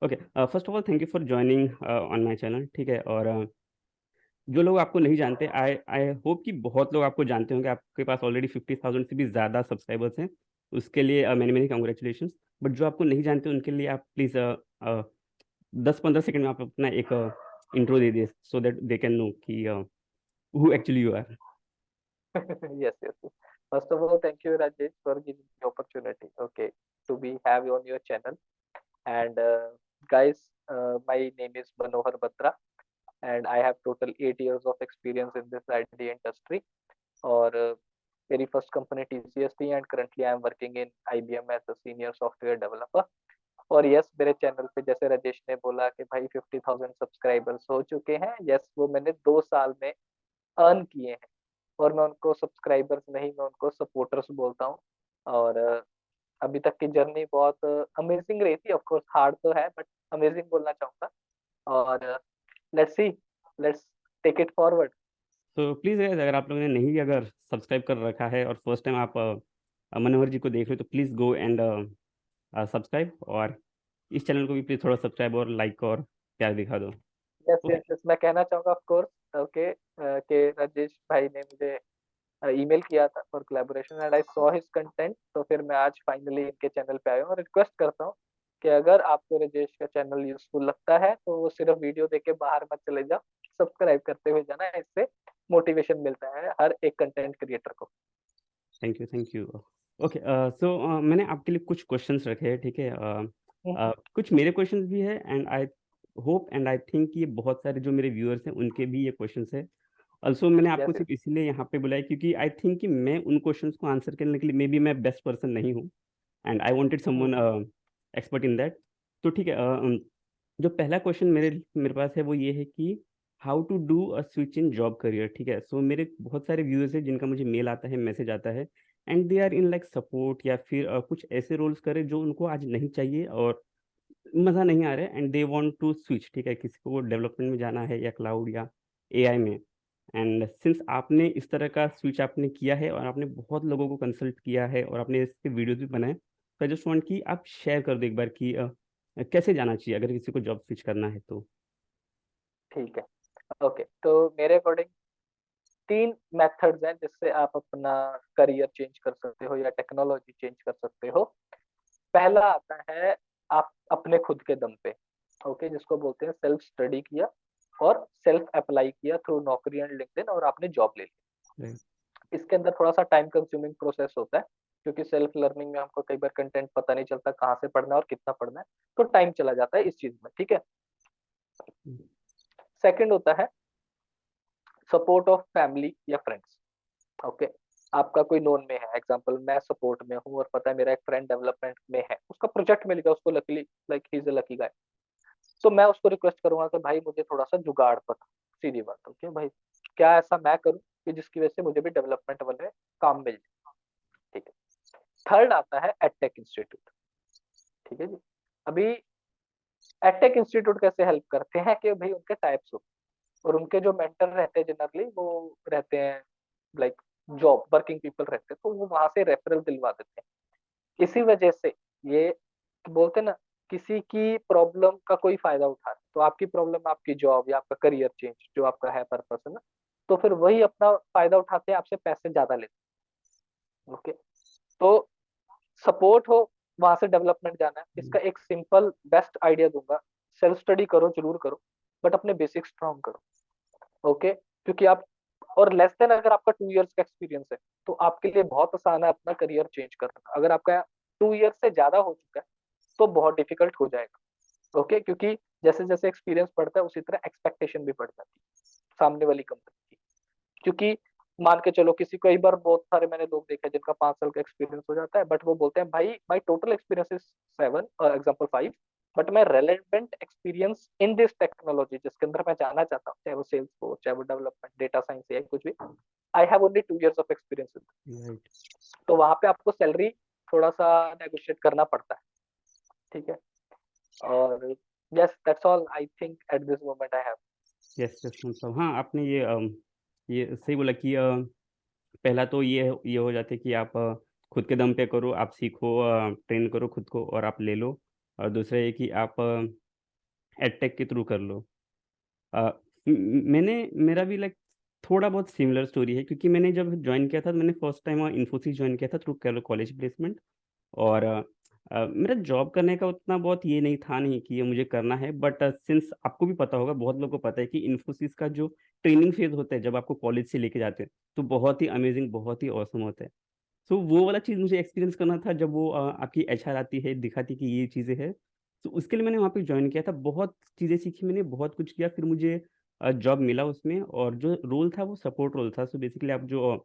Okay, first of all thank you for joining on my channel, ठीक है। और जो लोग आपको नहीं जानते, आई आई होप कि बहुत लोग आपको जानते होंगे, आपके पास ऑलरेडी 50,000 से भी ज़्यादा सब्सक्राइबर्स हैं, उसके लिए मैनी मैनी कांग्रेचुलेशंस। बट जो आपको नहीं जानते उनके लिए आप प्लीज़ 10-15 सेकंड में आप अपना एक इंट्रो दे दिए, so that they can know कि who actually you are. Yes, yes, yes. First of all, thank you, Rajesh, for giving the opportunity. Okay, to be have you on your channel. And guys, my name is Manohar Batra, and I have total 8 years of experience in this IT industry. और मेरी first company TCS थी, and currently I am working in IBM as a senior software developer. और yes, मेरे channel पे जैसे राजेश ने बोला कि भाई 50,000 सब्सक्राइबर्स हो चुके हैं। यस, वो मैंने 2 साल में अर्न किए हैं। और मैं उनको सब्सक्राइबर्स नहीं, मैं उनको सपोर्टर्स बोलता हूँ। और अभी तक की जर्नी बहुत अमेजिंग रही थी। ऑफ कोर्स हार्ड तो है, बट अमेजिंग बोलना चाहूंगा। और let's see, let's take it forward. तो प्लीज़ अगर आप लोगों ने नहीं अगर सब्सक्राइब कर रखा है और फर्स्ट टाइम आप मनोहर जी को देख रहे हो, तो प्लीज़ गो एंड सब्सक्राइब, और इस चैनल को भी प्लीज़ थोड़ा सब्सक्राइब और लाइक और प्यार दिखा दो। Yes okay. यस यस, मैं कहना चाहूंगा ऑफ कोर्स। ओके, कि राजेश भाई ने मुझे ईमेल किया था for collaboration, and I saw his content. तो फिर मैं आज फाइनली इनके चैनल पे आया हूँ, और रिक्वेस्ट करता हूँ कि अगर आपको राजेश का चैनल यूजफुल लगता है तो वो सिर्फ वीडियो देख के बाहर मत चले जाओ, सब्सक्राइब करते हुए जाना। इससे मोटिवेशन मिलता है हर एक कंटेंट क्रिएटर को। Thank you, thank you. Okay, so मैंने आपके लिए कुछ क्वेश्चंस रखे हैं, ठीक है। कुछ मेरे क्वेश्चंस भी है, and I hope and I think ये बहुत सारे जो मेरे व्यूअर्स हैं उनके भी ये क्वेश्चंस है। ऑल्सो मैंने आपको यस यस। सिर्फ इसलिए यहाँ पे बुलाया क्योंकि आई थिंक कि मैं उन क्वेश्चंस को आंसर करने के लिए मे बी मैं बेस्ट पर्सन नहीं हूँ, and I wanted someone expert in that. तो ठीक है, जो पहला क्वेश्चन मेरे मेरे पास है वो ये है कि how to do a switch in job career, ठीक है। सो मेरे बहुत सारे व्यूअर्स हैं जिनका मुझे मेल आता है, मैसेज आता है, and they are in like support या फिर कुछ ऐसे रोल्स करें जो उनको आज नहीं चाहिए और मज़ा नहीं आ रहा है, and they want to switch, ठीक है। किसी को डेवलपमेंट में जाना है या क्लाउड या एआई में। एंड सिंस आपने इस तरह का स्विच आपने किया है और आपने बहुत लोगों को कंसल्ट किया है और आपने इसके वीडियोस भी बनाए, तो आई जस्ट वांट कि आप शेयर कर दो एक बार कि कैसे जाना चाहिए अगर किसी को जॉब स्विच करना है तो। ठीक है। ओके, तो मेरे अकॉर्डिंग 3 मेथड्स हैं जिससे आप अपना करियर चेंज कर सकते हो या टेक्नोलॉजी चेंज कर सकते हो। पहला आता है, आप अपने खुद के दम पे, ओके, जिसको बोलते हैं सेल्फ स्टडी किया और सेल्फ अप्लाई किया थ्रू नौकरी एंड लिंक्डइन, और आपने जॉब ले ली। राइट। इसके अंदर थोड़ा सा टाइम कंज्यूमिंग प्रोसेस होता है, क्योंकि सेल्फ लर्निंग में हमको कई बार कंटेंट पता नहीं चलता कहाँ से पढ़ना है और कितना पढ़ना है, तो टाइम चला जाता है इस चीज में, ठीक है। सेकंड होता है सपोर्ट ऑफ फैमिली या फ्रेंड्स। ओके, आपका कोई नोन में है, एग्जांपल मैं सपोर्ट में हूँ और पता है मेरा एक फ्रेंड डेवलपमेंट में है, उसका प्रोजेक्ट मिल गया उसको, luckily like he is a lucky guy. तो मैं उसको रिक्वेस्ट करूंगा कि भाई मुझे थोड़ा सा जुगाड़ पता, सीधी बात। ओके भाई, क्या ऐसा मैं करूँ कि जिसकी वजह से मुझे भी डेवलपमेंट वाले काम मिल जाए, ठीक है। थर्ड आता है एडटेक इंस्टीट्यूट, ठीक है जी। अभी एडटेक इंस्टीट्यूट कैसे हेल्प करते हैं कि भाई उनके टाइप्स होते हैं, और उनके जो मेंटर रहते हैं जनरली वो रहते हैं लाइक जॉब वर्किंग पीपल रहते हैं, तो वो वहां से रेफरल दिलवा देते हैं। इसी वजह से ये बोलते हैं ना, किसी की प्रॉब्लम का कोई फायदा उठा रहे, तो आपकी प्रॉब्लम आपकी जॉब या आपका करियर चेंज जो आपका है पर्पस है ना, तो फिर वही अपना फायदा उठाते हैं, आपसे पैसे ज्यादा लेते हैं। ओके, तो सपोर्ट हो, वहां से डेवलपमेंट जाना है, इसका एक सिंपल बेस्ट आइडिया दूंगा। सेल्फ स्टडी करो, जरूर करो, बट अपने बेसिक स्ट्रॉन्ग करो। ओके, क्योंकि आप, और लेस देन अगर आपका 2 इयर्स का एक्सपीरियंस है तो आपके लिए बहुत आसान है अपना करियर चेंज करना। अगर आपका 2 इयर्स से ज्यादा हो चुका है तो बहुत डिफिकल्ट हो जाएगा। ओके, क्योंकि जैसे जैसे एक्सपीरियंस बढ़ता है उसी तरह एक्सपेक्टेशन भी बढ़ जाती है सामने वाली कंपनी की। क्योंकि मान के चलो, किसी कई बार बहुत सारे मैंने लोग देखे जिनका 5 साल का एक्सपीरियंस हो जाता है, बट वो बोलते हैं भाई my total experience is 7, example 5, but मैं relevant experience in this technology जिसके अंदर मैं जाना चाहता हूँ, चाहे वो सेल्स हो, चाहे वो डेवलपमेंट, डेटा साइंस या कुछ भी, I have only 2 years of experience. Right. तो वहां पे आपको सैलरी थोड़ा सा नेगोशिएट करना पड़ता है, ठीक है। और yes, that's all I think at this moment I have. Yes, yes, मतलब हाँ, आपने ये सही बोला कि पहला तो ये हो जाता है कि आप खुद के दम पे करो, आप सीखो, ट्रेन करो खुद को और आप ले लो। और दूसरा ये कि आप एडटेक के थ्रू कर लो। मैंने मेरा भी लाइक थोड़ा बहुत सिमिलर स्टोरी है, क्योंकि मैंने जब ज्वाइन किया था तो मैंने फर्स्ट टाइम इन्फोसिस ज्वाइन किया था थ्रू कॉलेज प्लेसमेंट। और मेरा जॉब करने का उतना बहुत ये नहीं था, नहीं कि ये मुझे करना है, बट सिंस आपको भी पता होगा, बहुत लोगों को पता है कि इन्फोसिस का जो ट्रेनिंग फेज होता है जब आपको कॉलेज से लेके जाते हैं, तो बहुत ही अमेजिंग, बहुत ही औसम होता है। तो वो वाला चीज़ मुझे एक्सपीरियंस करना था, जब वो आपकी एचआर आती है, दिखाती है कि ये चीज़ें हैं। तो उसके लिए मैंने वहाँ पे जॉइन किया था, बहुत चीज़ें सीखी मैंने, बहुत कुछ किया, फिर मुझे जॉब मिला उसमें, और जो रोल था वो सपोर्ट रोल था। सो बेसिकली आप जो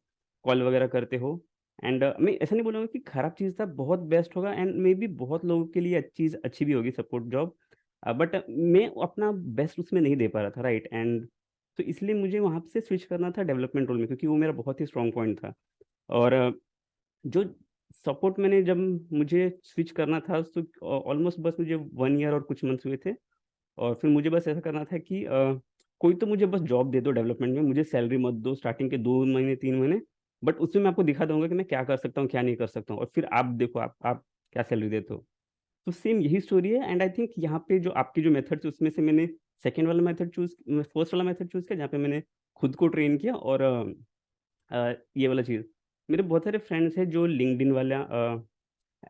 कॉल वगैरह करते हो, एंड मैं ऐसा नहीं बोलूँगा कि खराब चीज़ था, बहुत बेस्ट होगा, एंड मे बी बहुत लोगों के लिए चीज़ अच्छी भी होगी सपोर्ट जॉब। बट मैं अपना बेस्ट उसमें नहीं दे पा रहा था, राइट? एंड तो इसलिए मुझे वहाँ से स्विच करना था डेवलपमेंट रोल में, क्योंकि वो मेरा बहुत ही स्ट्रॉन्ग पॉइंट था। और जो सपोर्ट मैंने जब मुझे स्विच करना था, तो ऑलमोस्ट बस मुझे 1 ईयर और कुछ मंथ्स हुए थे। और फिर मुझे बस ऐसा करना था कि कोई तो मुझे बस जॉब दे दो डेवलपमेंट में, मुझे सैलरी मत दो स्टार्टिंग के 2 महीने, 3 महीने, बट उसमें मैं आपको दिखा दूँगा कि मैं क्या कर सकता हूँ, क्या नहीं कर सकता हूँ, और फिर आप देखो आप क्या सैलरी देते हो। तो सेम यही स्टोरी है, एंड आई थिंक यहाँ पे जो आपकी जो मेथड्स है उसमें से मैंने सेकंड वाला मेथड फर्स्ट वाला मेथड चूज़ किया, जहाँ पे मैंने खुद को ट्रेन किया। और ये वाला चीज़, मेरे बहुत सारे फ्रेंड्स हैं जो लिंक्डइन वाला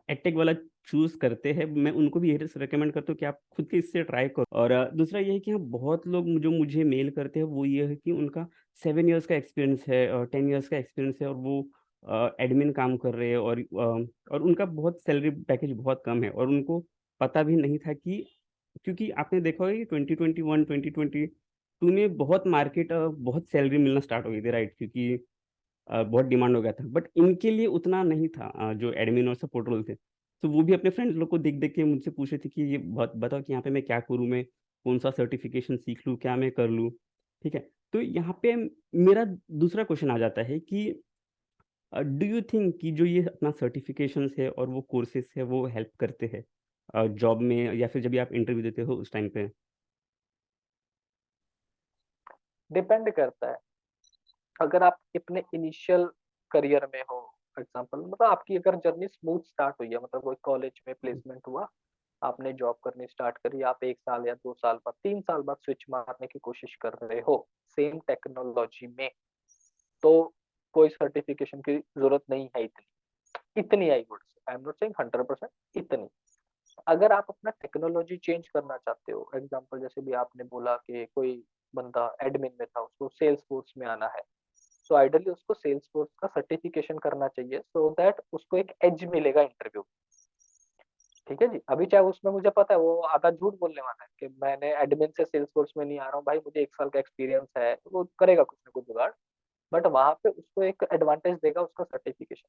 एडटेक वाला चूज़ करते हैं। मैं उनको भी यही रिकमेंड करता हूँ कि आप खुद के इससे ट्राई करो। और दूसरा ये है कि हाँ, बहुत लोग जो मुझे मेल करते हैं वो ये है कि उनका 7 इयर्स का एक्सपीरियंस है और 10 इयर्स का एक्सपीरियंस है, और वो एडमिन काम कर रहे हैं, और उनका बहुत सैलरी पैकेज बहुत कम है, और उनको पता भी नहीं था कि, क्योंकि आपने देखा होगा कि 2021 2022 में बहुत मार्केट बहुत सैलरी मिलना स्टार्ट हो गई थी, राइट? क्योंकि बहुत डिमांड हो गया था, बट इनके लिए उतना नहीं था, जो एडमिन और सपोर्ट रोल थे। तो वो भी अपने फ्रेंड्स लोग को देख-देख के मुझसे पूछ रहे थे कि ये बताओ कि यहाँ पे मैं क्या करूँ? मैं कौन-सा सर्टिफ़िकेशन सीख लूँ? क्या मैं कर लूँ? ठीक है? तो यहाँ पे मेरा दूसरा क्वेश्चन आ जाता है कि डू यू थिंक कि जो ये अपना सर्टिफ़िकेशंस है और वो कोर्सेज़ है, वो हेल्प करते हैं जॉब में, या फिर जब भी आप इंटरव्यू देते हो उस टाइम पे? डिपेंड करता है। अगर आप अपने इनिशियल करियर में हो, एग्जांपल मतलब आपकी अगर जर्नी स्मूथ स्टार्ट हुई है, मतलब कोई कॉलेज में प्लेसमेंट हुआ, आपने जॉब करनी स्टार्ट करी, आप 1 साल या 2 साल बाद 3 साल बाद स्विच मारने की कोशिश कर रहे हो सेम टेक्नोलॉजी में, तो कोई सर्टिफिकेशन की जरूरत नहीं है। इतनी इतनी I would say, I am not saying 100%, इतनी। अगर आप अपना टेक्नोलॉजी चेंज करना चाहते हो, एग्जांपल जैसे भी आपने बोला कि कोई बंदा एडमिन में था, उसको सेल्स फोर्स में आना है, तो आइडियली उसको सेल्स फोर्स का सर्टिफिकेशन करना चाहिए, सो दैट उसको एक एज मिलेगा इंटरव्यू। ठीक है जी, अभी चाहे उसमें मुझे पता है वो आधा झूठ बोलने वाला है कि मैंने एडमिन से सेल्स फोर्स में नहीं आ रहा हूँ भाई, मुझे 1 साल का एक्सपीरियंस है, वो करेगा कुछ ना कुछ जुगाड़, बट वहां पे उसको एक एडवांटेज देगा उसका सर्टिफिकेशन।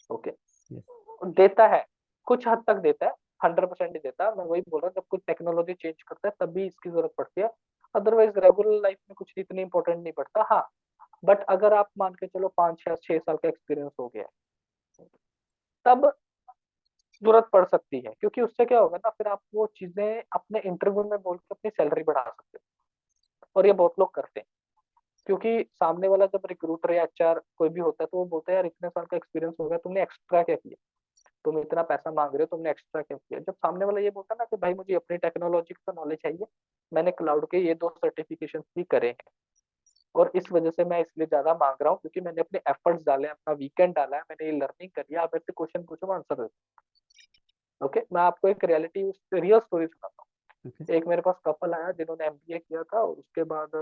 Okay, yes. देता है, कुछ हद तक देता है, 100% नहीं देता। मैं वही बोल रहा हूँ, जब कुछ टेक्नोलॉजी चेंज करता है तभी इसकी जरूरत पड़ती है, अदरवाइज रेगुलर लाइफ में कुछ इतनी इंपॉर्टेंट नहीं पड़ता। हाँ, बट अगर आप मान के चलो 5 या 6 साल का एक्सपीरियंस हो गया है, तब जरूरत पड़ सकती है, क्योंकि उससे क्या होगा ना, फिर आप वो चीजें अपने इंटरव्यू में बोल के अपनी सैलरी बढ़ा सकते हो, और ये बहुत लोग करते हैं। क्योंकि सामने वाला जब रिक्रूटर या एचआर कोई भी होता है, तो वो बोलता है यार इतने साल का एक्सपीरियंस हो गया, तुमने एक्स्ट्रा क्या किया, तुम इतना पैसा मांग रहे हो, तुमने एक्स्ट्रा क्या किया। जब सामने वाला ये बोलता है ना कि भाई मुझे अपनी टेक्नोलॉजी का नॉलेज चाहिए, मैंने क्लाउड के ये 2 सर्टिफिकेशन भी करे हैं, और इस वजह से मैं इसलिए ज्यादा मांग रहा हूँ, क्योंकि मैंने अपने एफर्ट्स डाले, अपना वीकेंड डाला है, मैंने ये लर्निंग करी है, आप मेरे से क्वेश्चन पूछो, मैं आंसर देता हूँ। ओके, मैं आपको एक रियलिटी रियल स्टोरी सुनाता ओके। हूँ। एक मेरे पास कपल आया जिन्होंने एमबीए किया था, और उसके बाद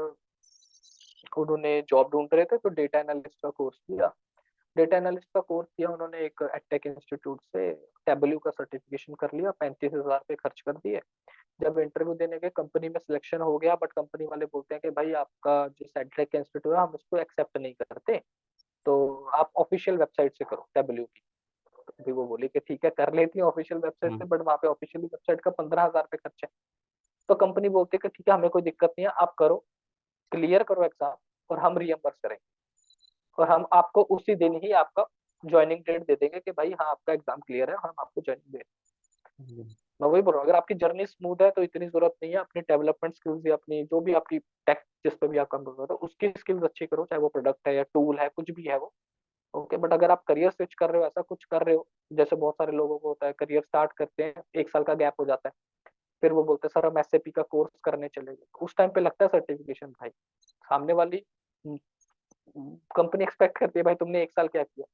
उन्होंने जॉब ढूंढ रहे थे, तो डेटा एनालिस्ट का कोर्स किया। डेटा एनालिस्ट का कोर्स किया उन्होंने एक एडटेक इंस्टीट्यूट से, टेबल्यू का सर्टिफिकेशन कर लिया, 35,000 पे खर्च कर दिए। जब इंटरव्यू देने के कंपनी में सिलेक्शन हो गया, बट कंपनी वाले बोलते हैं कि भाई आपका जो एडटेक इंस्टीट्यूट है हम इसको एक्सेप्ट नहीं करते, तो आप ऑफिशियल वेबसाइट से करो टेबल्यू की। तो अभी वो बोली कि ठीक है कर लेती हूँ ऑफिशियल वेबसाइट हाँ। से, बट वहाँ पे ऑफिशियल वेबसाइट का 15,000 पे खर्च है। तो कंपनी बोलती है कि ठीक है हमें कोई दिक्कत नहीं है, आप करो, क्लियर करो एग्जाम, और हम रियम्बर्स करेंगे, और हम आपको उसी दिन ही आपका ज्वाइनिंग डेट दे देंगे कि भाई हाँ आपका एग्जाम क्लियर है और हम आपको ज्वाइनिंग दे। मैं वही बोल रहा हूँ, अगर आपकी जर्नी स्मूथ है तो इतनी जरूरत नहीं है अपनी डेवलपमेंट स्किल्स या अपनी जो भी आपकी टेक जिस पे भी आप काम कर रहे हो उसकी स्किल्स अच्छी करो, चाहे वो प्रोडक्ट है या टूल है, कुछ भी है वो। ओके, बट अगर आप करियर स्विच कर रहे हो, ऐसा कुछ कर रहे हो, जैसे बहुत सारे लोगों को होता है, करियर स्टार्ट करते हैं 1 साल का गैप हो जाता है, फिर वो बोलते सर हम एसएपी का कोर्स करने चले गए। उस टाइम पे लगता है सर्टिफिकेशन भाई, सामने वाली कंपनी एक्सपेक्ट करती है भाई तुमने 1 साल क्या किया,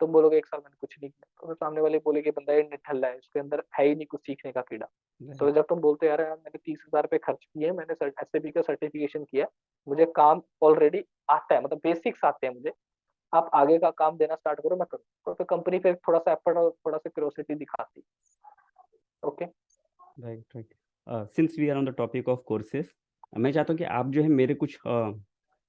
तुम बोलोगे 1 साल मैंने कुछ नहीं किया, तो फिर सामने वाले बोलेगे बंदा ये निठल्ला है, उसके अंदर है ही नहीं कुछ सीखने का कीड़ा। तो राइट। जब तुम बोलते हो यार यार मैंने 30,000 रुपये खर्च किए, मैंने एसएपी का सर्टिफिकेशन किया, मुझे काम ऑलरेडी आता है, मतलब बेसिक्स आते हैं मुझे, आप आगे का काम देना स्टार्ट करो मैं करूँ, तो फिर कंपनी फिर थोड़ा सा एफर्ट और थोड़ा सा क्यूरोसिटी दिखाती है। Okay. Right. Right. Since we are on the topic of courses, मैं चाहता हूँ कि आप जो है मेरे कुछ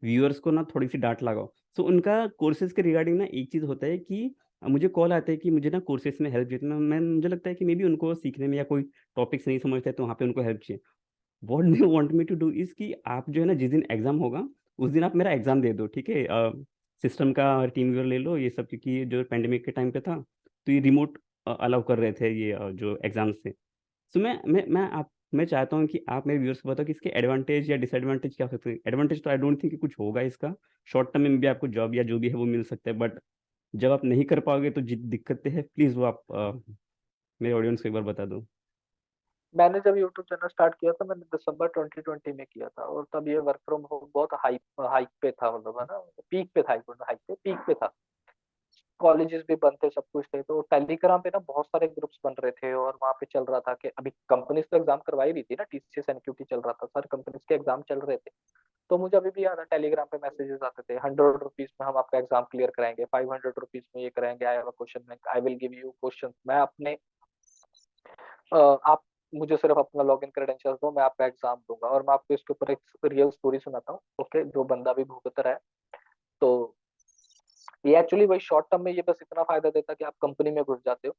व्यूअर्स को ना थोड़ी सी डांट लगाओ। सो उनका कोर्सेज के रिगार्डिंग ना एक चीज़ होता है कि मुझे कॉल आता है कि मुझे ना कोर्सेज में हेल्प चाहिए, तो मैं मुझे लगता है कि मे बी उनको सीखने में या कोई टॉपिक्स नहीं समझते तो वहाँ पे उनको हेल्प चाहिए। What they want me to do is कि आप जो है ना जिस दिन एग्ज़ाम होगा उस दिन आप मेरा एग्ज़ाम दे दो, ठीक है। सिस्टम का टीम व्यूअर ले लो ये सब, क्योंकि जो पेंडेमिक के टाइम पे था तो ये रिमोट अलाउ कर रहे थे ये जो एग्ज़ाम्स थे। सो मैं चाहता हूँ कि आप मेरे व्यूअर्स को बताओ कि इसके एडवांटेज या डिसएडवांटेज क्या हो सकते हैं। एडवांटेज तो आई डोंट थिंक कि कुछ होगा इसका, शॉर्ट टर्म में भी आपको जॉब या जो भी है वो मिल सकता है, बट जब आप नहीं कर पाओगे तो जित दिक्कतें हैं प्लीज़ वो आप मेरे ऑडियंस को एक बार बता दो। मैंने जब यूट्यूब चैनल स्टार्ट किया था मैंने दिसंबर 2020 में किया था, और तब ये वर्क फ्रॉम होम बहुत हाइप हाइक पे था, मतलब है ना, पीक पे था, हाइक पे पीक पे था। कॉलेजेस भी बंद थे, सब कुछ थे, तो टेलीग्राम पे ना बहुत सारे ग्रुप्स बन रहे थे, और वहाँ पे चल रहा था कि अभी कंपनीज तो एग्जाम करवा ही रही थी ना, टीसीएस एनक्यूटी चल रहा था, सारे कंपनीज के एग्जाम चल रहे थे। तो मुझे अभी भी याद है टेलीग्राम पे मैसेजेस आते थे, 100 रुपीज में हम आपका एग्जाम क्लियर कराएंगे, 500 रुपीज में ये कराएंगे, I have a question bank, I will give you question, मैं अपने आप मुझे सिर्फ अपना लॉगिन क्रेडेंशियल्स दो, मैं आपका एग्जाम दूंगा। और मैं आपको इसके ऊपर एक रियल स्टोरी सुनाता हूँ, ओके, जो बंदा भी भुगत रहा है। तो ये एक्चुअली वही शॉर्ट टर्म में ये बस इतना फायदा देता है कि आप कंपनी में घुस जाते हो।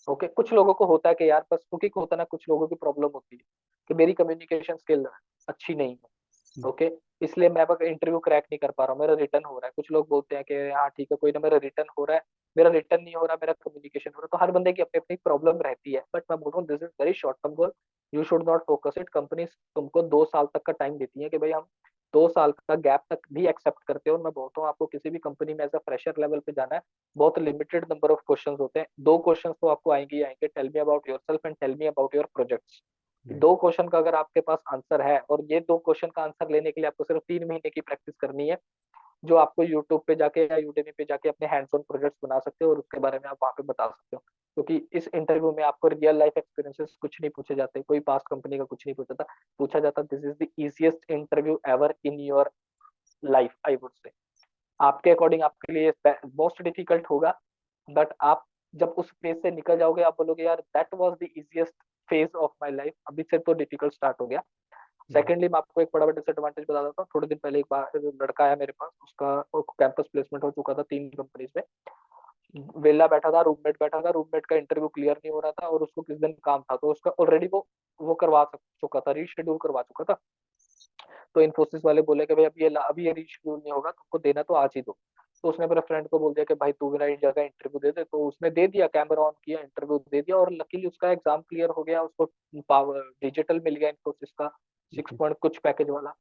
ओके, कुछ लोगों को होता है कि यार बस क्योंकि होता है ना, कुछ लोगों की प्रॉब्लम होती है कि मेरी कम्युनिकेशन स्किल अच्छी नहीं है, ओके, इसलिए मैं बस इंटरव्यू क्रैक नहीं कर पा रहा हूँ, मेरा रिटर्न हो रहा है। कुछ लोग बोलते हैं कि हाँ ठीक है कोई ना, मेरा रिटर्न हो रहा है, मेरा रिटर्न नहीं हो रहा, मेरा कम्युनिकेशन हो रहा है। तो हर बंदे की अपनी अपनी प्रॉब्लम रहती है, बट मैं बोल रहा हूँ this is very short term goal, you should not focus it. Companies तुमको 2 साल तक का टाइम देती है कि भाई हम 2 साल का गैप तक भी एक्सेप्ट करते हो। और मैं बोलता हूँ आपको किसी भी कंपनी में एज अ फ्रेशर लेवल पे जाना है, बहुत लिमिटेड नंबर ऑफ क्वेश्चंस होते हैं, 2 क्वेश्चंस तो आपको आएंगे ही आएंगे, tell me about yourself and tell me about your projects. Right. 2 question का अगर आपके पास आंसर है, और ये 2 क्वेश्चन का आंसर लेने के लिए आपको सिर्फ 3 महीने की प्रैक्टिस करनी है, जो आपको यूट्यूब पे जाके या यूडेमी पे जाके अपने हैंड्स ऑन प्रोजेक्ट्स बना सकते हो, और उसके बारे में आप वहाँ पे बता सकते हो। क्योंकि इस इंटरव्यू में आपको रियल लाइफ एक्सपीरियंसेस कुछ नहीं पूछे जाते, कोई पास्ट कंपनी का कुछ नहीं पूछा जाता। This is the easiest interview ever in your life, I would say. आपके अकॉर्डिंग आपके लिए मोस्ट डिफिकल्ट होगा, बट आप जब उस फेज से निकल जाओगे आप बोलोगे यार that was the easiest phase of my life, अभी से तो डिफिकल्ट स्टार्ट हो गया। सेकेंडली मैं आपको एक बड़ा बड़ा डिसएडवांटेज बता देता हूँ। थोड़े दिन पहले एक बार लड़का आया मेरे पास, उसका कैंपस प्लेसमेंट हो चुका था 3 कंपनीज में, वेला बैठा था, रूममेट बैठा था, रूममेट का इंटरव्यू क्लियर नहीं हो रहा था, और उसको किस दिन काम था, तो उसका ऑलरेडी वो करवा चुका था, रीशेड्यूल करवा चुका था। तो इन्फोसिस वाले बोले कि भाई अभी ये रीशेड्यूल नहीं होगा, तुमको देना तो आज ही दो। तो उसने अपने फ्रेंड को बोल दिया कि भाई तू मेरा इस जगह इंटरव्यू दे दे, तो उसने दे दिया, कैमरा ऑन किया, इंटरव्यू दे दिया, और लकीली उसका एग्जाम क्लियर हो गया, उसको पावर डिजिटल मिल गया इन्फोसिस का 6 पॉइंट कुछ पैकेज वाला।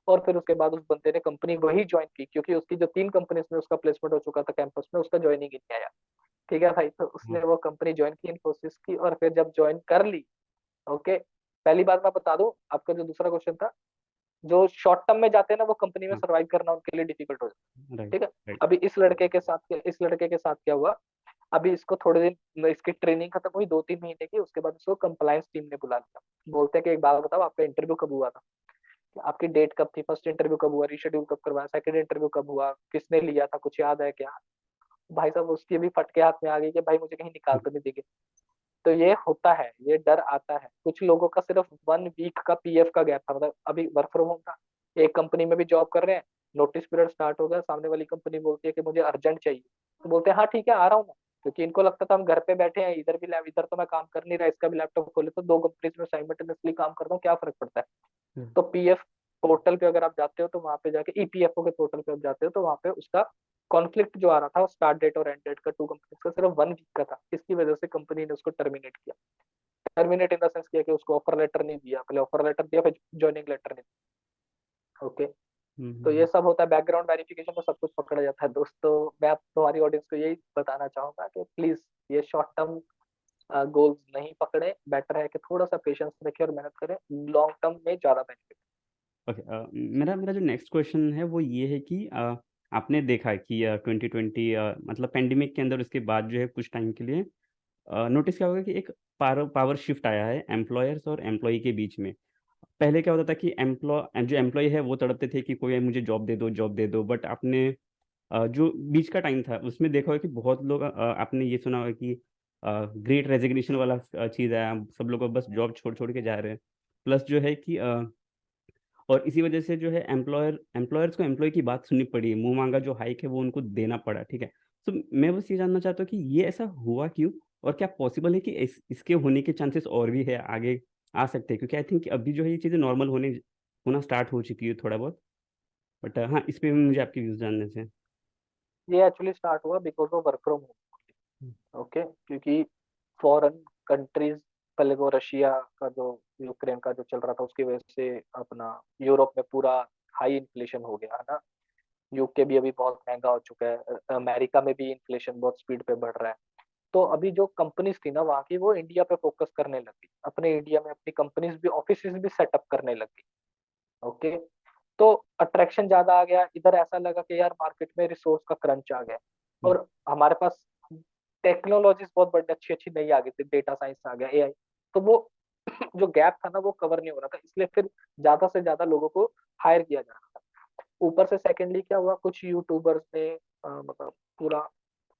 और फिर उसके बाद उस बंदे ने कंपनी वही ज्वाइन की, क्योंकि उसकी जो 3 कंपनीज में उसका प्लेसमेंट हो चुका था कैंपस में, उसका ज्वाइनिंग ही नहीं आया। ठीक है भाई, तो उसने वो कंपनी ज्वाइन की इन्फोसिस की, और फिर जब ज्वाइन कर ली, ओके, पहली बात मैं बता दूं, आपका जो दूसरा क्वेश्चन था, जो शॉर्ट टर्म में जाते हैं ना वो कंपनी में हाँ। सर्वाइव करना उनके लिए डिफिकल्ट हो जाता है। राइट। ठीक है। राइट। अभी इस लड़के के साथ क्या हुआ, अभी इसको थोड़े दिन इसकी ट्रेनिंग खत्म हुई 2-3 महीने की, उसके बाद इसको कंप्लायंस टीम ने बुला लिया। बोलते हैं कि एक बात बताओ, आपका इंटरव्यू कब हुआ था, आपकी डेट कब थी, फर्स्ट इंटरव्यू कब हुआ, रीशेड्यूल कब करवाया, सेकंड इंटरव्यू कब हुआ, किसने लिया था, कुछ याद है क्या। भाई साहब उसकी अभी फटके हाथ में आ गई कि भाई मुझे कहीं निकाल तो नहीं देंगे। तो ये होता है, ये डर आता है। कुछ लोगों का सिर्फ 1 वीक का पीएफ का गैप था, मतलब अभी वर्क फ्रॉम होम था, एक कंपनी में भी जॉब कर रहे हैं, नोटिस पीरियड स्टार्ट हो गया, सामने वाली कंपनी बोलती है कि मुझे अर्जेंट चाहिए, तो बोलते हैं हाँ ठीक है आ रहा हूँ मैं। क्योंकि इनको लगता था हम घर पे बैठे हैं, इधर भी लैब, इधर तो मैं काम कर नहीं रहा, इसका भी लैपटॉप खोले तो 2 कंपनीज में साइमल्टेनियसली काम करता हूँ, क्या फर्क पड़ता है। तो पीएफ पोर्टल पे अगर आप जाते हो तो वहां पे जाके ईपीएफओ के पोर्टल पे आप जाते हो, तो वहां पे उसका कॉन्फ्लिक्ट जो आ रहा था स्टार्ट डेट और एंड डेट का 2 कंपनीज का सिर्फ 1 वीक का था, इसकी वजह से कंपनी ने उसको टर्मिनेट किया। टर्मिनेट इन द सेंस किया कि उसको ऑफर लेटर नहीं दिया, पहले ऑफर लेटर दिया फिर ज्वाइनिंग लेटर नहीं दिया। ओके। तो ये सब होता है, बैकग्राउंड वेरिफिकेशन में सब कुछ पकड़ा जाता है दोस्तों। मैं आप तुम्हारी ऑडियंस को यही बताना चाहूंगा कि प्लीज ये शॉर्ट टर्म गोल्स नहीं पकड़े, बेटर है कि थोड़ा सा पेशेंस रखें और मेहनत करें, लॉन्ग टर्म में ज्यादा बेनिफिट। ओके, मेरा मेरा जो नेक्स्ट क्वेश्चन है वो ये है कि आपने देखा है कि 2020 मतलब पेंडेमिक के अंदर उसके बाद जो है कुछ टाइम के लिए नोटिस क्या होगा कि एक पावर पावर शिफ्ट आया है एम्प्लॉयर्स और एम्प्लॉई के बीच में। पहले क्या होता था कि जो एम्प्लॉय है वो तड़पते थे कि कोई मुझे जॉब दे दो, बट आपने जो बीच का टाइम था उसमें देखा होगा कि बहुत लोग आपने ये सुना होगा कि ग्रेट रेजिग्नेशन वाला चीज़ है, सब लोग बस जॉब छोड़ छोड़ के जा रहे हैं। प्लस जो है कि और इसी वजह से जो है एम्प्लॉयर्स को एम्प्लॉय की बात सुननी पड़ी, मुँह माँगा जो हाइक है वो उनको देना पड़ा, ठीक है? तो मैं बस ये जानना चाहता हूँ कि ये ऐसा हुआ क्यों? और क्या पॉसिबल है कि इसके होने के चांसेस और भी है, आगे आ सकते हैं? क्योंकि आई थिंक अभी जो है ये चीज़ें नॉर्मल होना स्टार्ट हो चुकी है थोड़ा बहुत। बट हाँ, इस पे भी मुझे आपके व्यूज़ जानने थे। ये एक्चुअली स्टार्ट हुआ because of work from hmm, home. Okay, क्योंकि फॉरेन कंट्रीज, पहले वो रशिया का जो, यूक्रेन का जो चल रहा था उसकी वजह से अपना यूरोप में पूरा हाई इन्फ्लेशन हो गया है ना। यूके भी अभी बहुत महंगा हो चुका है, अमेरिका में भी इन्फ्लेशन बहुत स्पीड पे बढ़ रहा है। तो अभी जो कंपनीज थी ना वहाँ की, वो इंडिया पे फोकस करने लगी, अपने इंडिया में अपनी कंपनीज भी, ऑफिस भी सेटअप करने लगी। ओके, तो अट्रैक्शन ज्यादा आ गया इधर, ऐसा लगा कि यार मार्केट में रिसोर्स का क्रंच आ गया, हुँ, और हमारे पास टेक्नोलॉजीज बहुत बड़ी अच्छी अच्छी नई आ गई थी, डेटा साइंस आ गया, एआई। तो वो जो गैप था ना वो कवर नहीं हो रहा था, इसलिए फिर ज्यादा से ज्यादा लोगों को हायर किया जा रहा था। ऊपर से सेकेंडली क्या हुआ, कुछ यूट्यूबर्स ने मतलब पूरा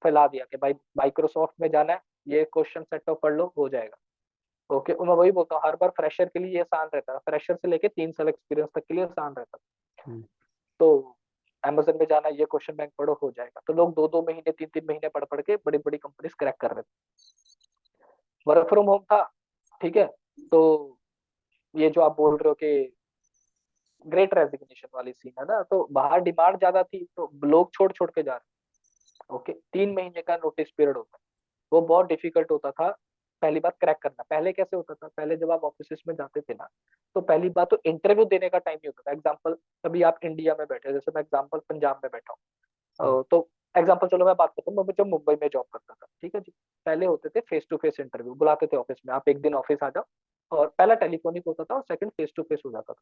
फैला दिया कि भाई माइक्रोसॉफ्ट में जाना है, ये क्वेश्चन सेट ऑफ पढ़ लो हो जाएगा। ओके, मैं वही बोलता हूँ, हर बार फ्रेशर के लिए ये आसान रहता है, फ्रेशर से लेके 3 साल एक्सपीरियंस तक के लिए आसान रहता है। हुँ, तो अमेजन में जाना, ये क्वेश्चन बैंक पढ़ो हो जाएगा, तो लोग 2-2 महीने 3-3 महीने पढ़ पढ़ के बड़ी बड़ी कंपनीज क्रैक कर रहे थे। वर्क फ्रॉम होम था, ठीक है। तो ये जो आप बोल रहे हो कि ग्रेट रेजिग्नेशन वाली सीन है ना, तो बाहर डिमांड ज्यादा थी तो लोग छोड़ छोड़ के जा रहे हैं। ओके, 3 महीने का नोटिस पीरियड होता है, वो बहुत डिफिकल्ट होता था पहली बार क्रैक करना। पहले कैसे होता था, पहले जब आप ऑफिस में जाते थे ना, तो पहली बात तो इंटरव्यू देने का टाइम नहीं होता था। एग्जाम्पल, अभी आप इंडिया में बैठे, जैसे मैं एग्जाम्पल पंजाब में बैठा हुँ, हूँ, तो एग्जाम्पल चलो मैं बात करता हूँ, मैं जब मुंबई में जॉब करता था, ठीक है जी। पहले होते थे फेस टू फेस इंटरव्यू, बुलाते थे ऑफिस में, आप एक दिन ऑफिस आ जाओ, और पहला टेलीफोनिक होता था और सेकंड फेस टू फेस हो जाता था।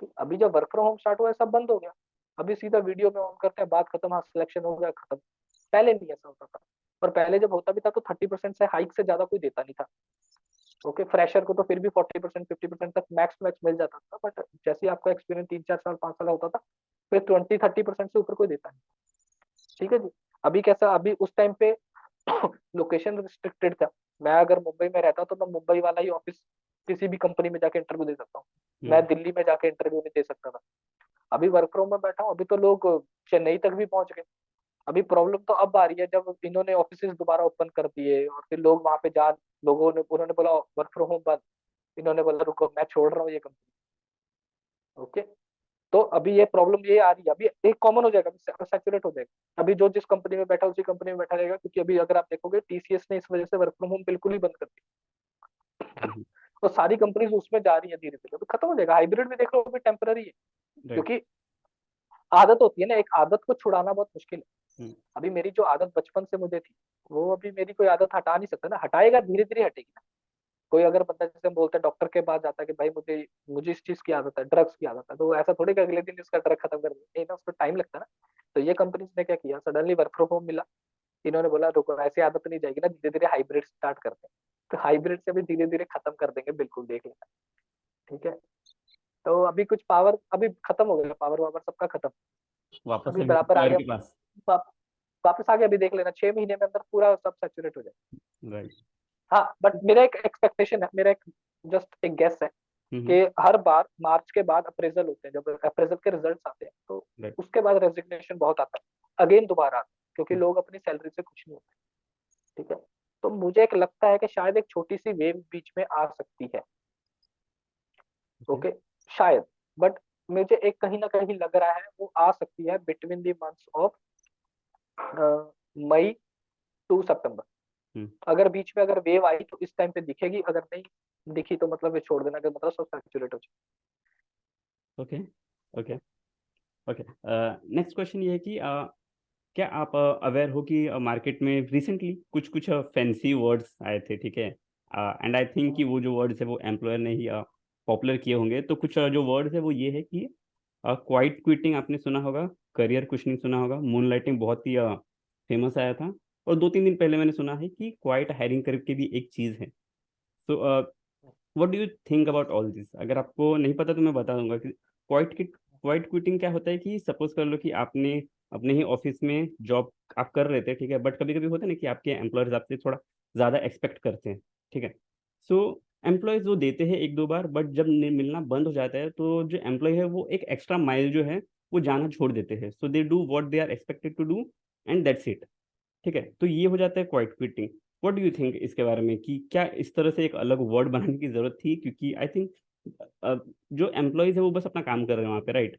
तो अभी जब वर्क फ्रॉम होम स्टार्ट हुआ है, सब बंद हो गया। अभी सीधा वीडियो में ऑन करते हैं, बात खत्म, हाँ सिलेक्शन हो गया, खत्म। पहले नहीं ऐसा होता था, और पहले जब होता भी था तो 30% से हाइक से ज्यादा कोई देता नहीं था। ओके, फ्रेशर को तो फिर भी 40% 50% तक मैक्स मैक्स मिल जाता था, बट जैसे ही आपका एक्सपीरियंस 3-4 साल 5 साल होता था, फिर 20-30% से ऊपर कोई देता नहीं। ठीक है जी। अभी कैसा, अभी उस टाइम पे लोकेशन रिस्ट्रिक्टेड था। मैं अगर मुंबई में रहता तो मैं मुंबई वाला ही ऑफिस किसी भी कंपनी में जाके इंटरव्यू दे सकता हूँ, हुँ, मैं दिल्ली में जाके इंटरव्यू नहीं दे सकता था। अभी वर्क फ्रॉम में बैठा हूँ, अभी तो लोग चेन्नई तक भी पहुंच गए। अभी प्रॉब्लम तो अब आ रही है जब इन्होंने ऑफिस दोबारा ओपन कर दिए, और फिर लोग वहां पे जा, लोगों ने, उन्होंने बोला वर्क फ्रॉम होम बंद, इन्होंने बोला रुको मैं छोड़ रहा हूँ ये कंपनी। ओके, तो अभी ये प्रॉब्लम ये आ रही है, अभी एक कॉमन हो जाएगा, सैचुरेट हो जाएगा। अभी जो जिस कंपनी में बैठा उसी कंपनी में बैठा रहेगा, क्योंकि अभी अगर आप देखोगे टीसीएस ने इस वजह से वर्क फ्रॉम होम बिल्कुल ही बंद कर दिया। हुँ, तो सारी कंपनीज उसमें जा रही है धीरे धीरे, तो खत्म हो जाएगा। हाइब्रिड भी देख लो, अभी टेम्पररी है, राइट। क्योंकि आदत होती है ना, एक आदत को छुड़ाना बहुत मुश्किल है। हुँ, अभी मेरी जो आदत बचपन से मुझे थी, वो अभी मेरी कोई आदत हटा नहीं सकता ना, हटाएगा धीरे धीरे हटेगी ना। कोई अगर बंदा, जैसे हम बोलते हैं, डॉक्टर के पास जाता है कि भाई मुझे मुझे इस चीज की आदत है, ड्रग्स की आदत है, तो वो ऐसा थोड़ी कि अगले दिन इसका ड्रग खत्म कर दे, नहीं ना, उसको टाइम लगता है ना। तो ये कंपनीज ने क्या किया, सडनली वर्क फ्रॉम होम मिला, इन्होंने बोला रुको ऐसी आदत नहीं जाएगी ना, धीरे धीरे हाइब्रिड स्टार्ट करते हैं। तो हाइब्रिड से भी धीरे धीरे खत्म कर देंगे, बिल्कुल देख लेना। ठीक है, तो अभी कुछ पावर अभी खत्म हो गया, पावर वावर सबका खत्म, वापस अभी से बराबर आ एम्प्लॉयर गया। के पास। वाप- वापस आ गया, अभी देख लेना 6 महीने में अंदर पूरा सब सैचुरेट हो जाए। राइट। हाँ, बट मेरा एक एक्सपेक्टेशन है, मेरा एक जस्ट एक गेस है हुँ, कि हुँ, हर बार मार्च के बाद अप्रेजल होते हैं, जब अप्रेजल के रिजल्ट्स आते हैं तो राइट। उसके बाद रेजिग्नेशन बहुत आता है, अगेन दोबारा आता है, क्योंकि हुँ, लोग अपनी सैलरी से खुश नहीं होते। ठीक है, तो मुझे एक लगता है कि शायद एक छोटी सी वेव बीच में आ सकती है। ओके, ओके, शायद, बट मुझे एक कहीं ना कहीं लग रहा है वो आ सकती है between the months of May to September. हुँ, अगर बीच में अगर वेव आई तो इस टाइम पे दिखेगी, अगर नहीं दिखी तो मतलब ये छोड़ देना, कि मतलब सब सैचुरेट हो okay, okay, okay. Next question ये है कि क्या आप अवेयर हो कि मार्केट में रिसेंटली कुछ कुछ फैंसी वर्ड्स आए थे, ठीक है? एंड आई थिंक कि वो जो वर्ड्स है वो एम्प्लॉयर ने ही पॉपुलर किए होंगे। तो कुछ जो वर्ड्स है वो ये है कि क्वाइट क्विटिंग आपने सुना होगा, करियर कुशनिंग सुना होगा, मूनलाइटिंग बहुत ही फेमस आया था, और 2-3 दिन पहले मैंने सुना है कि क्वाइट हायरिंग करके भी एक चीज़ है। So what do you think about all this? अगर आपको नहीं पता तो मैं बता दूंगा कि क्वाइट क्विटिंग क्या होता है कि सपोज कर लो कि आपने अपने ही ऑफिस में जॉब आप कर रहे थे, ठीक है, बट कभी कभी होता है ना कि आपके एम्प्लॉयर्स आपसे थोड़ा ज़्यादा एक्सपेक्ट करते हैं, ठीक है। सो एम्प्लॉयज़ वो देते हैं 1-2 बार, बट जब मिलना बंद हो जाता है तो जो एम्प्लॉय है वो एक एक्स्ट्रा माइल जो है वो जाना छोड़ देते हैं। So they do what they are expected to do, and that's it. ठीक है, तो ये हो जाता है quiet quitting. What do you think इसके बारे में कि क्या इस तरह से एक अलग वर्ड बनाने की जरूरत थी? क्योंकि आई थिंक जो एम्प्लॉयज है वो बस अपना काम कर रहे हैं वहाँ पे, राइट?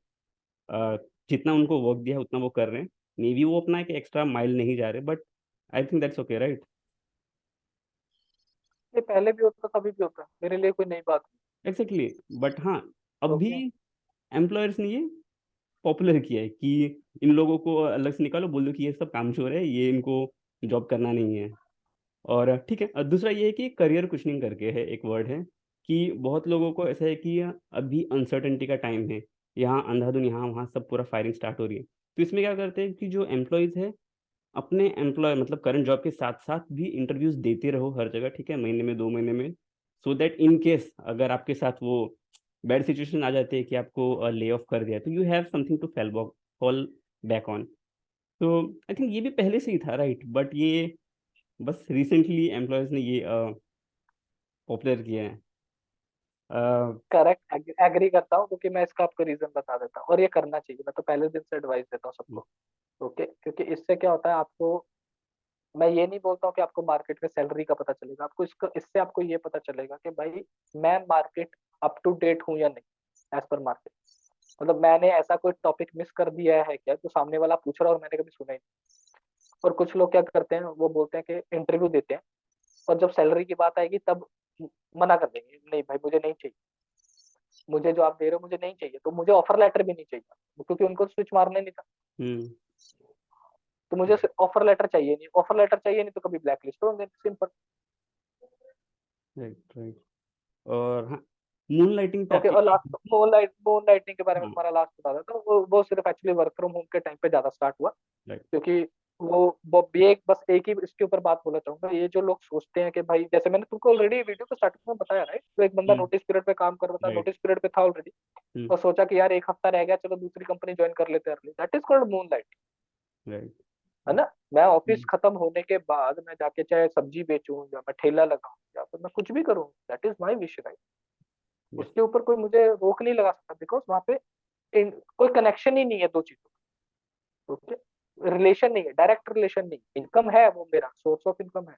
जितना उनको वर्क दिया है उतना वो कर रहे हैं, मे बी वो अपना एक एक्स्ट्रा माइल नहीं जा रहे, but I think that's okay, right? ये पहले भी होता था, अभी भी होता है, मेरे लिए कोई नई बात एग्जैक्टली। बट हाँ, अब नहीं। भी ओके। एम्प्लॉयर्स ने ये पॉपुलर किया है कि इन लोगों को अलग से निकालो, बोल दो कि ये सब कामचोर है, ये इनको जॉब करना नहीं है। और ठीक है, दूसरा ये है कि करियर कुशनिंग करके है, एक वर्ड है कि बहुत लोगों को ऐसा है कि अभी अनसर्टेनिटी का टाइम है, यहाँ अंधाधुन यहाँ वहाँ सब पूरा फायरिंग स्टार्ट हो रही है। तो इसमें क्या करते हैं कि जो एम्प्लॉयज़ है अपने एम्प्लॉय मतलब करंट जॉब के साथ साथ भी इंटरव्यूज देते रहो हर जगह, ठीक है, महीने में 2 महीने में, सो दैट इन केस अगर आपके साथ वो बैड सिचुएशन आ जाती है कि आपको ले ऑफ कर दिया, तो you have something to fall back on. तो आई थिंक ये भी पहले से ही था, राइट? बट ये बस रिसेंटली एम्प्लॉयज़ ने ये पॉपुलर किया है। अ, करेक्ट, एग्री करता हूँ, क्योंकि मैं इसका आपको रीजन बता देता हूँ, और ये करना चाहिए, मैं तो पहले दिन से एडवाइस देता हूँ सबको। ओके, क्योंकि इससे क्या होता है आपको, मैं ये नहीं बोलता हूँ कि आपको मार्केट में सैलरी का पता चलेगा, आपको इसका, इससे आपको ये पता चलेगा कि भाई मैं मार्केट अप टू डेट हूँ या नहीं, एज पर मार्केट। मतलब मैंने ऐसा कोई टॉपिक मिस कर दिया है क्या जो सामने वाला पूछ रहा है और मैंने कभी सुना ही नहीं। और कुछ लोग क्या करते हैं, वो बोलते हैं कि इंटरव्यू देते हैं, और जब सैलरी की बात आएगी तब मना कर देंगे, नहीं भाई मुझे नहीं चाहिए, मुझे जो आप दे रहे हो मुझे नहीं चाहिए, तो मुझे ऑफर लेटर भी नहीं चाहिए, क्योंकि उनको स्विच मारना नहीं था। हम्म। तो मुझे ऑफर लेटर चाहिए नहीं, ऑफर लेटर चाहिए नहीं तो कभी ब्लैक लिस्ट होंगे, सिंपल। Right, right. और हाँ, मून लाइटिंग पे ओके, आपकी और लास्ट मून लाइटिंग के बारे में हाँ, तुम्हारा लास्ट बता देता हूँ। वो सिर्फ एक्चुअली वर्क फ्रॉम होम के टाइम पे ज्यादा स्टार्ट हुआ, राइट। क्योंकि वो भी एक, बस एक ही इसके ऊपर बात बोलना चाहूंगा। ये जो लोग सोचते हैं कि भाई, जैसे मैंने तुमको ऑलरेडी वीडियो के स्टार्टिंग में बताया, राइट, तो एक बंदा हम्म। नोटिस पीरियड पे काम कर रहा था, राइट। नोटिस पीरियड पे था ऑलरेडी, हम्म। और सोचा कि यार एक हफ्ता रह गया, चलो दूसरी कंपनी ज्वाइन कर लेते हैं, that is called moon light, right. है ना। मैं ऑफिस हम्म। खत्म होने के बाद मैं जाके चाहे सब्जी बेचूं, या मैं ठेला लगाऊं, या फिर मैं कुछ भी करूं, that is my wish, right. Yes. उसके ऊपर कोई मुझे रोक नहीं लगा सकता, बिकॉज वहां पे कोई कनेक्शन ही नहीं है दो चीजों का। ओके, रिलेशन नहीं है, डायरेक्ट रिलेशन नहीं, इनकम है, वो मेरा सोर्स ऑफ इनकम है,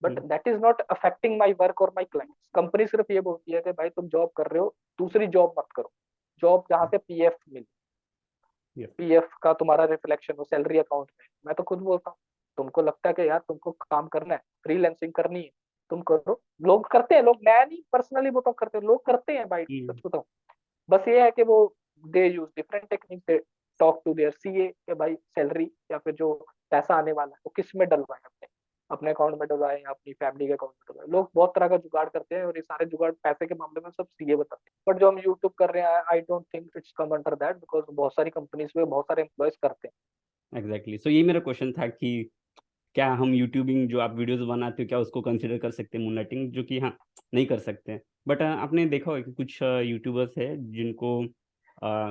but hmm. That is not affecting my work और माई क्लाइंट्स। कंपनी सिर्फ ये बोलती है कि भाई तुम जॉब कर रहे हो, दूसरी जॉब मत करो, जॉब जहाँ से पीएफ मिले, यस। पीएफ का तुम्हारा रिफ्लेक्शन हो सैलरी अकाउंट में। मैं तो खुद बोलता हूँ, तुमको लगता है कि यार तुमको काम करना है, फ्रीलैंसिंग करनी है, तुम करो। लोग करते हैं, लोग, मैं नहीं पर्सनली बताऊँ, करते हैं लोग, करते हैं भाई, हम्म। सच बताऊँ। बस ये है कि वो they use different technique, they talk to their CA कि भाई सैलरी या फिर जो पैसा आने वाला है वो किस में डलवाए, अपने अपने अकाउंट में डलवाए या अपनी फैमिली के अकाउंट में डलवाए। लोग बहुत तरह का जुगाड़ करते हैं, और ये सारे जुगाड़ पैसे के मामले में सब सीए बताते हैं, बट जो हम यूट्यूब कर रहे हैं, I don't think it's come under that, because बहुत सारी कंपनीज में बहुत सारे एम्प्लॉयज करते हैं। एग्जैक्टली, सो ये मेरा क्वेश्चन था कि क्या हम यूट्यूबिंग जो आप वीडियोस बनाते हो क्या उसको कंसिडर कर सकते हैं मूनलाइटिंग, जो कि हाँ, नहीं कर सकते हैं। बट आपने देखा होगा कि कुछ यूट्यूबर्स है जिनको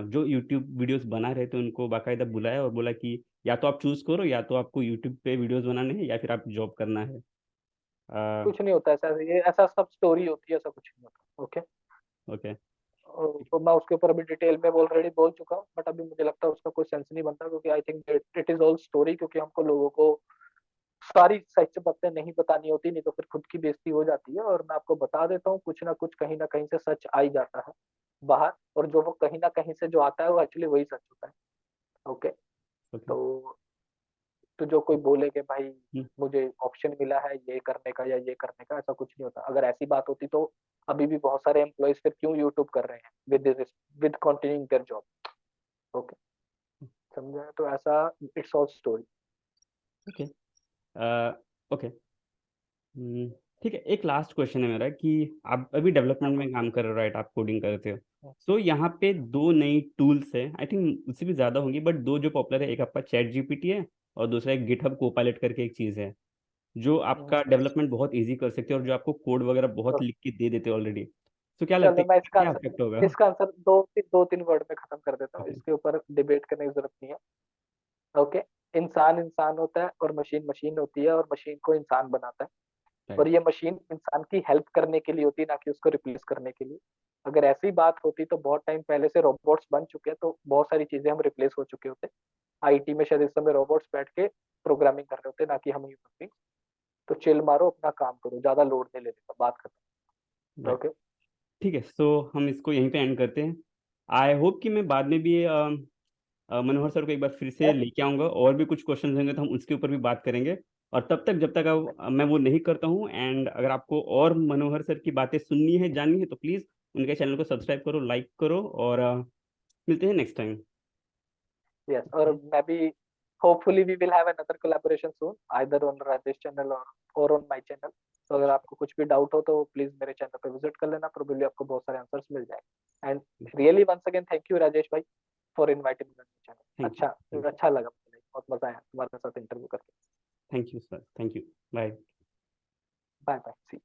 जो यूट्यूब वीडियोस बना रहे थे उनको बाकायदा बुलाया और बोला कि या तो आप चूज करो, या तो आपको यूट्यूब पे वीडियोस बनाने हैं या फिर आप जॉब करना है। कुछ नहीं होता ऐसा, ये ऐसा सब स्टोरी होती है, ऐसा कुछ नहीं होता। Okay, okay. तो मैं उसके ऊपर अभी डिटेल में ऑलरेडी बोल चुका हूँ, बट अभी मुझे लगता है उसका कोई सेंस नहीं बनता, क्योंकि I think it is all story, क्योंकि हमको लोगों को सारी सच बातें नहीं बतानी होती, नहीं तो फिर खुद की बेइज्जती हो जाती है। और मैं आपको बता देता हूँ, कुछ ना कुछ कहीं ना कहीं से सच आ ही जाता है बाहर, और जो वो कहीं ना कहीं से जो आता है वो एक्चुअली वही सच होता है। Okay, okay. तो जो कोई बोले कि भाई मुझे ऑप्शन मिला है ये करने का या ये करने का, ऐसा कुछ नहीं होता। अगर ऐसी बात होती तो अभी भी बहुत सारे एम्प्लॉयज फिर क्यों यूट्यूब कर रहे हैं with continuing their job. Okay, समझे, तो ऐसा it's all story. Okay. Okay. ठीक है, एक लास्ट क्वेश्चन है मेरा कि आप अभी डेवलपमेंट में काम कर रहे हो, राइट? आप कोडिंग करते हो, सो यहाँ पे दो नई टूल्स है, आई थिंक उससे भी ज्यादा होंगी, बट दो जो पॉपुलर है, एक आपका चैट जीपीटी है और दूसरा एक गिटहब कोपायलट करके एक चीज है, जो आपका डेवलपमेंट बहुत इजी कर सकते हैं और जो आपको कोड वगैरह बहुत तो लिख के दे देते हैं ऑलरेडी। तो क्या लगता चलो है मैं क्या इफेक्ट होगा? इसका आंसर दो तीन वर्ड में खत्म कर देता हूँ, Okay, इसके ऊपर डिबेट करने की जरूरत नहीं है। ओके, इंसान इंसान होता है और मशीन मशीन होती है, और मशीन को इंसान बनाता है। और right, ये मशीन इंसान की हेल्प करने के लिए होती है, ना कि उसको रिप्लेस करने के लिए। अगर ऐसी बात होती तो बहुत टाइम पहले से रोबोट्स बन चुके हैं, तो बहुत सारी चीजें हम रिप्लेस हो चुके होते। आईटी में शायद इस समय रोबोट्स बैठ के प्रोग्रामिंग कर रहे होते, ना कि हम ह्यूमन बींग्स। तो चिल मारो, अपना काम करो, ज्यादा लोड नहीं लेने का, बात खत्म। right. ओके। ठीक है, सो हम इसको यहीं पे एंड करते हैं। आई होप कि मैं बाद में भी मनोहर सर को एक बार फिर से यस। लेके आऊंगा, और भी कुछ क्वेश्चन होंगे तो हम उसके ऊपर भी बात करेंगे। और तब तक, जब तक मैं वो नहीं करता हूँ, एंड अगर आपको और मनोहर सर की बातें सुननी है, जाननी है, तो प्लीज़ उनके चैनल को सब्सक्राइब करो, लाइक करो, और मिलते हैं नेक्स्ट टाइम। यस, और मैं भी hopefully we will have another collaboration soon, either on Rajesh channel और ऑन माय चैनल। तो अगर आपको कुछ भी डाउट हो तो प्लीज मेरे चैनल पे विजिट कर लेना, प्रोबेबली आपको बहुत सारे आंसर्स मिल जाएंगे। And really once again thank you Rajesh भाई for inviting me channel. Thank you. अच्छा, अच्छा लगा मुझे, बहुत मजा आया तुम्हारे साथ इंटरव्यू करके। Thank you sir, thank you. Bye. Bye bye, C.